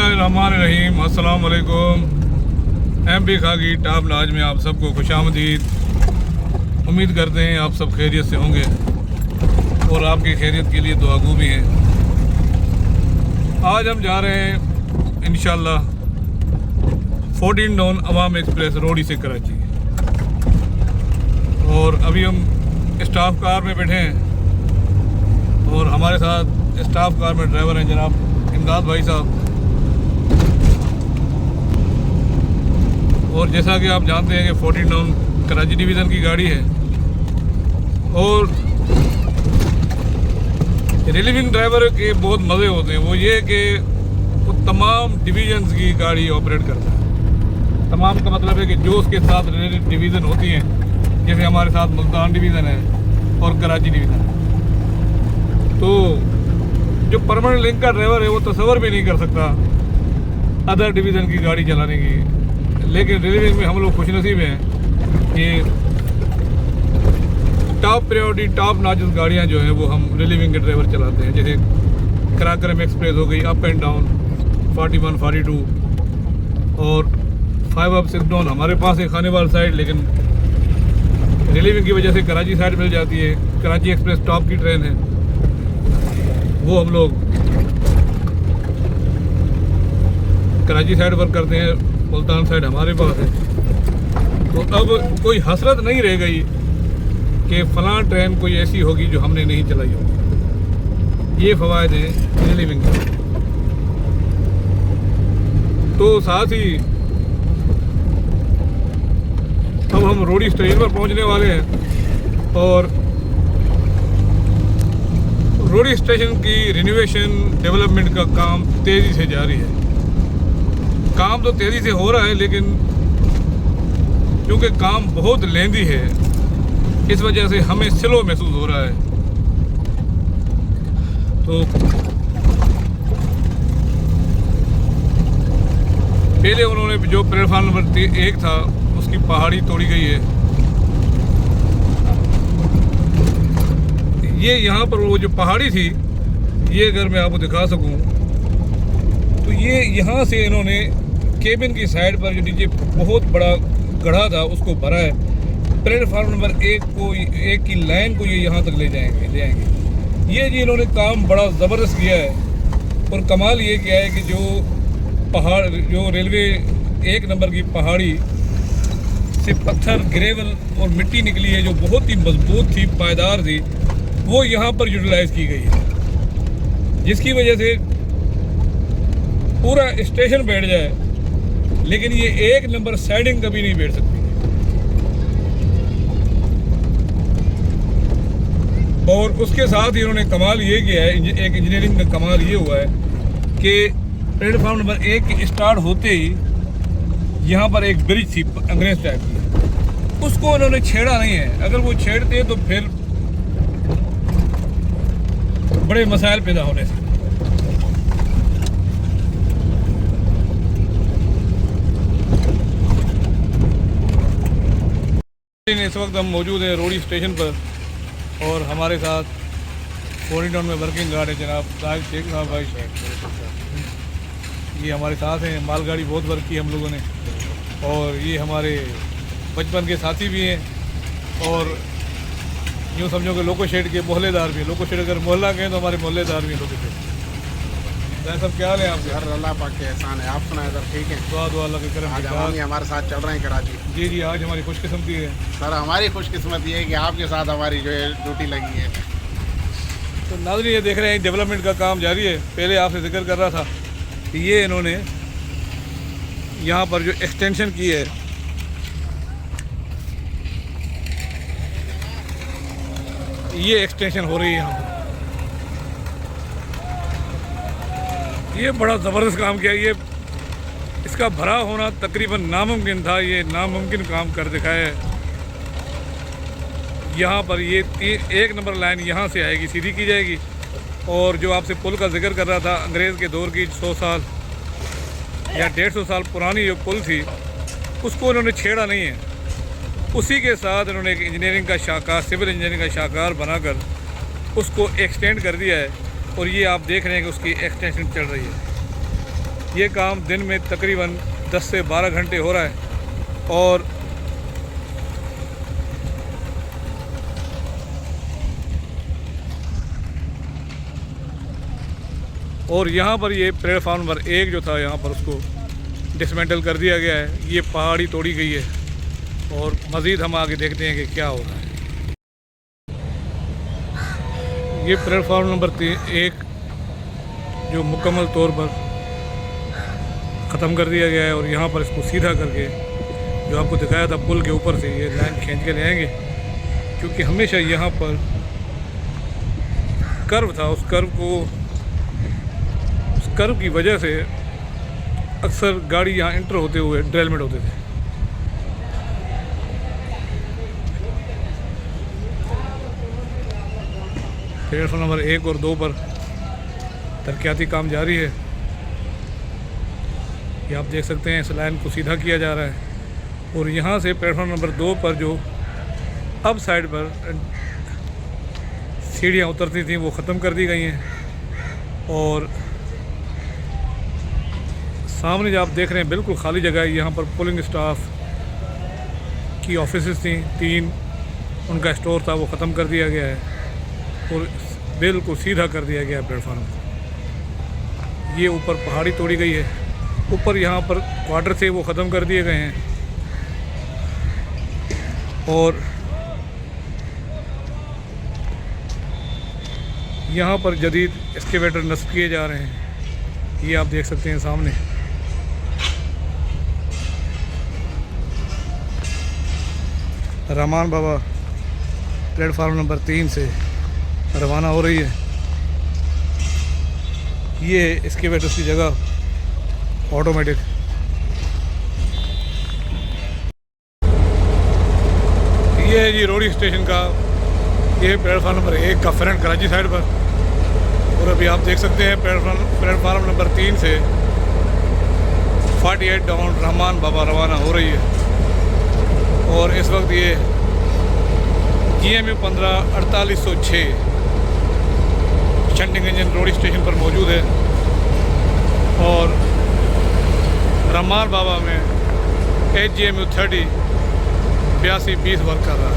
बिस्मिल्लाहिर्रहमानिर्रहीम। अस्सलाम वालेकुम। MP खागी टॉप लॉज में आप सबको खुशामदीद। उम्मीद करते हैं आप सब खैरियत से होंगे और आपकी खैरियत के लिए दुआगू भी हैं। आज हम जा रहे हैं इंशाल्लाह 14 डाउन अवाम एक्सप्रेस रोडी से कराची, और अभी हम स्टाफ कार में बैठे हैं और हमारे साथ स्टाफ कार में ड्राइवर हैं जनाब इमदाद भाई साहब। और जैसा कि आप जानते हैं कि 14 डाउन कराची डिवीज़न की गाड़ी है और रिलीविंग ड्राइवर के बहुत मज़े होते हैं। वो ये कि वो तमाम डिवीज़न्स की गाड़ी ऑपरेट करता है। तमाम का मतलब है कि जो उसके साथ रिलेटेड डिवीज़न होती हैं, जैसे हमारे साथ मुल्तान डिवीज़न है और कराची डिवीज़न है, तो जो परमानेंट लिंक का ड्राइवर है वो तसव्वुर भी नहीं कर सकता अदर डिवीज़न की गाड़ी चलाने की। लेकिन रिलीविंग में हम लोग खुशनसीब हैं कि टॉप प्रायोरिटी टॉप नॉचेस गाड़ियाँ जो हैं वो हम रिलीविंग के ड्राइवर चलाते हैं। जैसे कराक्रम एक्सप्रेस हो गई, अप एंड डाउन 41, 42 और 5 अप 6 डाउन हमारे पास है खानेवाल साइड, लेकिन रिलीविंग की वजह से कराची साइड मिल जाती है। कराची एक्सप्रेस टॉप की ट्रेन है, वो हम लोग कराची साइड वर्क करते हैं, मुल्तान साइड हमारे पास है। तो अब कोई हसरत नहीं रह गई कि फ़लाँ ट्रेन कोई ऐसी होगी जो हमने नहीं चलाई होगी। ये फ़वायद हैं रिलीविंग के। तो साथ ही अब हम रोडी स्टेशन पर पहुंचने वाले हैं और रोडी स्टेशन की रिनोवेशन डेवलपमेंट का काम तेज़ी से जारी है। काम तो तेज़ी से हो रहा है, लेकिन क्योंकि काम बहुत लेंदी है इस वजह से हमें स्लो महसूस हो रहा है। तो पहले उन्होंने जो प्लेटफार्म नंबर 1 था उसकी पहाड़ी तोड़ी गई है। ये यहाँ पर वो जो पहाड़ी थी, ये अगर मैं आपको दिखा सकूँ तो ये यहाँ से इन्होंने केबिन की साइड पर जो नीचे बहुत बड़ा गड्ढा था उसको भरा है। प्लेटफार्म नंबर 1 की लाइन को ये यहाँ तक ले आएंगे। ये जी इन्होंने काम बड़ा ज़बरदस्त किया है। और कमाल ये किया है कि जो पहाड़, जो रेलवे 1 नंबर की पहाड़ी से पत्थर, ग्रेवल और मिट्टी निकली है जो बहुत ही मजबूत थी, पायदार थी, वो यहाँ पर यूटिलाइज़ की गई है, जिसकी वजह से पूरा स्टेशन बैठ जाए, लेकिन ये 1 नंबर साइडिंग कभी नहीं बैठ सकती। और उसके साथ ही उन्होंने कमाल ये किया है, एक इंजीनियरिंग का कमाल ये हुआ है कि प्लेटफार्म नंबर 1 के स्टार्ट होते ही यहाँ पर एक ब्रिज थी अंग्रेज टाइप की, उसको उन्होंने छेड़ा नहीं है। अगर वो छेड़ते तो फिर बड़े मसाइल पैदा होने से। इस वक्त हम मौजूद हैं रोडी स्टेशन पर और हमारे साथ 14 डाउन में वर्किंग गार्ड है जनाब साहिब शेख साहब भाई। ये हमारे साथ हैं, मालगाड़ी बहुत वर्क की हम लोगों ने, और ये हमारे बचपन के साथी भी हैं और यूँ समझो कि लोको शेड के मोहल्लेदार भी हैं। लोको शेड अगर मोहल्ला के हैं तो हमारे मोहल्लेदार भी हैं लोको शेड। सब क्या हाल है आपके? हर अल्लाह पाक के एहसान है। आप सुनाए सर? ठीक है, दुआ अल्लाह के करम। आज हम हमारे साथ चल रहे हैं कराची। जी जी, आज हमारी खुशकिस्मती है सर, हमारी खुशकिस्मती है कि आपके साथ हमारी जो है ड्यूटी लगी है। तो नाज़रीन ये देख रहे हैं डेवलपमेंट का काम जारी है। पहले आपसे जिक्र कर रहा था कि ये इन्होंने यहाँ पर जो एक्सटेंशन की है, ये एक्सटेंशन हो रही है यहाँ पर। ये बड़ा ज़बरदस्त काम किया। ये इसका भरा होना तकरीबन नामुमकिन था, ये नामुमकिन काम कर दिखाया है। यहाँ पर ये 1 नंबर लाइन यहाँ से आएगी, सीधी की जाएगी। और जो आपसे पुल का जिक्र कर रहा था, अंग्रेज़ के दौर की 100 साल या 150 साल पुरानी जो पुल थी, उसको इन्होंने छेड़ा नहीं है। उसी के साथ इन्होंने एक इंजीनियरिंग का शाहकार, सिविल इंजीनियरिंग का शाहकार बनाकर उसको एक्सटेंड कर दिया है। और ये आप देख रहे हैं कि उसकी एक्सटेंशन चल रही है। ये काम दिन में तकरीबन 10 से 12 घंटे हो रहा है। और यहाँ पर ये प्लेटफार्म नंबर 1 जो था, यहाँ पर उसको डिसमेंटल कर दिया गया है। ये पहाड़ी तोड़ी गई है और मज़ीद हम आगे देखते हैं कि क्या हो रहा है। ये प्लेटफार्म नंबर 1 जो मुकम्मल तौर पर ख़त्म कर दिया गया है और यहाँ पर इसको सीधा करके जो आपको दिखाया था पुल के ऊपर से ये लाइन खींच के ले आएंगे, क्योंकि हमेशा यहाँ पर कर्व था। उस कर्व की वजह से अक्सर गाड़ी यहाँ इंटर होते हुए डेरेलमेंट होते थे। प्लेटफॉर्म नंबर 1 और 2 पर तरक्याती काम जारी है। ये आप देख सकते हैं, इस लाइन को सीधा किया जा रहा है और यहाँ से प्लेटफॉर्म नंबर 2 पर जो अब साइड पर सीढ़ियाँ उतरती थी वो ख़त्म कर दी गई हैं और सामने जो आप देख रहे हैं बिल्कुल खाली जगह है। यहाँ पर पुलिंग स्टाफ की ऑफिसेस थी 3, उनका स्टोर था, वो ख़त्म कर दिया गया है और बिल्कुल सीधा कर दिया गया है प्लेटफार्म। ये ऊपर पहाड़ी तोड़ी गई है, ऊपर यहाँ पर क्वार्टर थे वो ख़त्म कर दिए गए हैं और यहाँ पर जदीद एक्सकेवेटर नस्ब किए जा रहे हैं। ये आप देख सकते हैं सामने। रहमान बाबा प्लेटफार्म नंबर 3 से रवाना हो रही है। ये एक्सकेवेटर्स की जगह ऑटोमेटिक। ये है जी रोडी स्टेशन का, ये प्लेटफार्म नंबर 1 का फ्रंट कराची साइड पर। और अभी आप देख सकते हैं प्लेटफार्म नंबर 3 से 48 डाउन रहमान बाबा रवाना हो रही है और इस वक्त ये GMU 15 4806 चंडिंग इंजन रोड स्टेशन पर मौजूद है और रहमान बाबा में HGMU 30 8220 वर्क कर रहा है।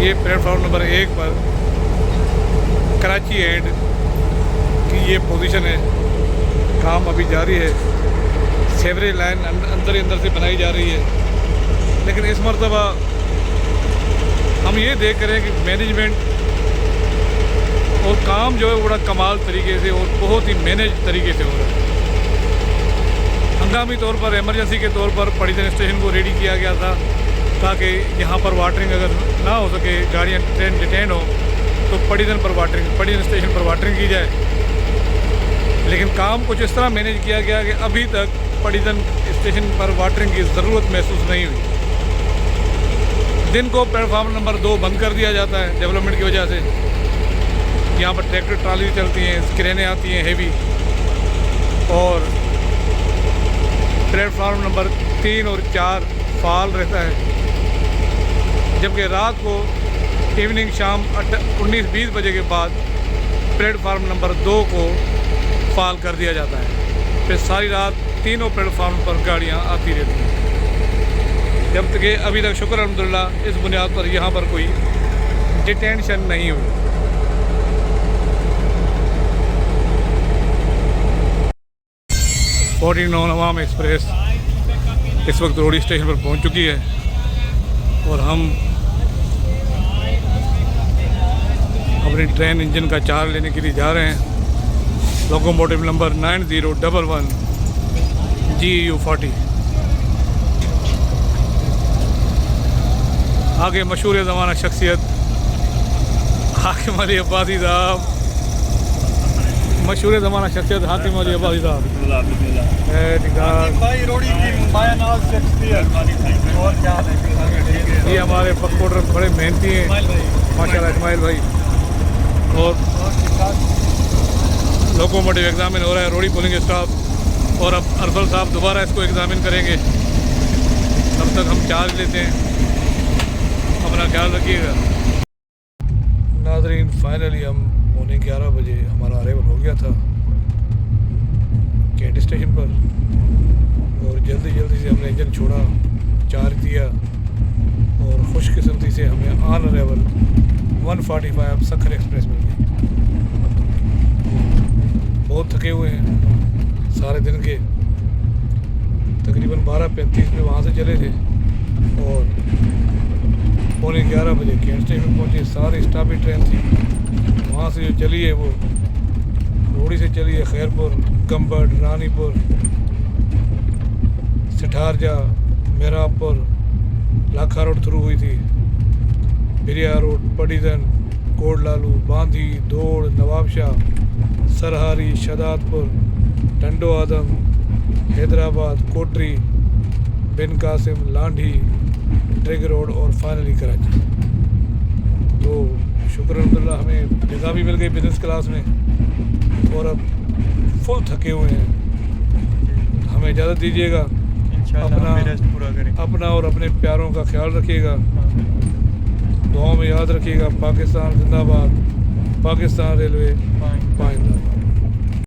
ये प्लेटफॉर्म नंबर 1 पर कराची एंड की ये पोजीशन है। काम अभी जारी है, सेवरेज लाइन अंदर ही अंदर से बनाई जा रही है, लेकिन इस मरतबा हम ये देख रहे हैं कि मैनेजमेंट और काम जो है बड़ा कमाल तरीके से और बहुत ही मैनेज तरीके से हो रहा है। हंगामी तौर पर, इमरजेंसी के तौर पर पड़ीदन स्टेशन को रेडी किया गया था ताकि यहाँ पर वाटरिंग अगर ना हो सके, गाड़ियाँ ट्रेन डिटेन हो तो पड़ीदन स्टेशन पर वाटरिंग की जाए। लेकिन काम कुछ इस तरह मैनेज किया गया कि अभी तक पड़ीदन स्टेशन पर वाटरिंग की ज़रूरत महसूस नहीं हुई। दिन को प्लेटफार्म नंबर 2 बंद कर दिया जाता है डेवलपमेंट की वजह से। यहाँ पर ट्रैक्टर ट्राली चलती हैं, क्रेनें आती हैं हेवी, और प्लेटफार्म नंबर 3 और 4 फाल रहता है, जबकि रात को इवनिंग शाम 19-20 बजे के बाद प्लेटफार्म नंबर 2 को फाल कर दिया जाता है। फिर सारी रात तीनों प्लेटफार्म पर गाड़ियाँ आती रहती हैं। जब तक अभी तक शुक्र अल्हम्दुलिल्लाह इस बुनियाद पर यहाँ पर कोई डिटेंशन नहीं हुई। नवाम एक्सप्रेस इस वक्त रोडी स्टेशन पर पहुँच चुकी है और हम अपनी ट्रेन इंजन का चार्ज लेने के लिए जा रहे हैं। Locomotive number 9011 GU 40। आगे मशहूर ज़माना शख्सियत हाकिम अली अब्बासी साहब, मशहूर ज़माना शख्सियत हाकिम अली अब्बासी साहब। भाई रोडी की माया नाज शख्सियत और क्या है। ये हमारे पकपोटर बड़े मेहनती हैं माशाल्लाह, इस्माइल भाई। और लोकोमोटिव एग्ज़ामिन हो रहा है, रोडी पुलिंग स्टाफ, और अब अरफल साहब दोबारा इसको एग्ज़ामिन करेंगे। तब तक हम चार्ज लेते हैं, अपना ख्याल रखिएगा। नाज़रीन, फाइनली हम 11:15 बजे हमारा अराइवल हो गया था कैंट स्टेशन पर, और जल्दी जल्दी से हमने इंजन छोड़ा, चार्ज दिया, और खुशकिस्मती से हमें ऑन अराइवल 145 सक्खर एक्सप्रेस मिल गई। बहुत थके हुए हैं सारे दिन के, तकरीबन 12:35 में वहाँ से चले थे और 11:15 बजे कैंट स्टेशन पहुँचे। सारी स्टाफी ट्रेन थी, वहाँ से जो चली है वो रोड़ी से चली है, खैरपुर, गम्बड़, रानीपुर, सिठारजा, मेहराबपुर, लाखा रोड थ्रू हुई थी, बिरिया रोड, पडीदन, कोटलालू, बांधी, दौड़, नवाबशाह, सरहारी, शदादपुर, टंडो आदम, हैदराबाद, कोटरी, बिन कासिम, लांढी, ट्रिग रोड और फाइनली कराची। तो शुक्र अल्हम्दुलिल्लाह हमें जगह भी मिल गई बिज़नेस क्लास में, और अब फुल थके हुए हैं। हमें इजाज़त दीजिएगा। इंशाल्लाह हम रेस्ट पूरा करें। अपना और अपने प्यारों का ख्याल रखिएगा, दुआओं में याद रखिएगा। पाकिस्तान जिंदाबाद, पाकिस्तान रेलवे पाइंदाबाद।